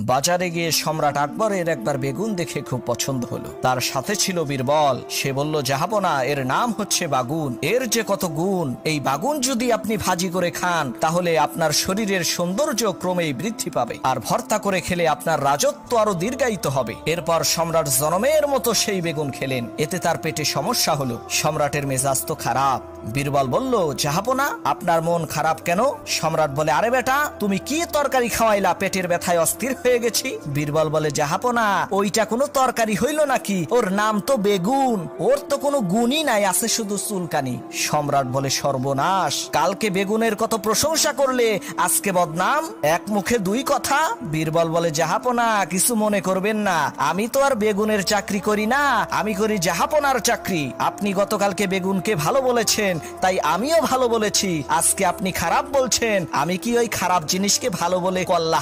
বাজারে গিয়ে সম্রাট আকবরের একবার বেগুন দেখে খুব পছন্দ হলো। তার সাথে ছিল বীরবল। সে বলল, জাহাপনা, এর নাম হচ্ছে বাগুন, এর যে কত গুণ। এই বাগুন যদি আপনি ভাজি করে খান তাহলে আপনার শরীরের সৌন্দর্য ক্রমেই বৃদ্ধি পাবে, আর ভর্তা করে খেলে আপনার রাজত্ব আরো দীর্ঘায়িত হবে। এরপর সম্রাট জনমের মতো সেই বেগুন খেলেন। এতে তার পেটে সমস্যা হলো। সম্রাটের মেজাজ তো খারাপ। বীরবল বলল, জাহাপনা, আপনার মন খারাপ কেন? সম্রাট বলে, আরে বেটা, তুমি কি তরকারি খাওয়াইলা, পেটের ব্যথায় অস্থির হয়ে গেছি। বীরবল বলে, জাহাপনা, ওইটা কোনো তরকারি হইল নাকি? ওর নাম তো বেগুন, ওর তো কোনো গুণই নাই, আছে শুধু চুলকানি। সম্রাট বলে, সর্বনাশ, কালকে বেগুনের কত প্রশংসা করলে, আজকে বদনাম, এক মুখে দুই কথা। বীরবল বলে, জাহাপনা, কিছু মনে করবেন না, আমি তো আর বেগুনের চাকরি করি না, আমি করি জাহাপনার চাকরি। আপনি গতকালকে বেগুনকে ভালো বলেছেন, তাই আমিও ভালো বলেছি। আজকে আপনি খারাপ বলছেন, আমি কি ওই খারাপ জিনিসকে ভালো বলে কল্লা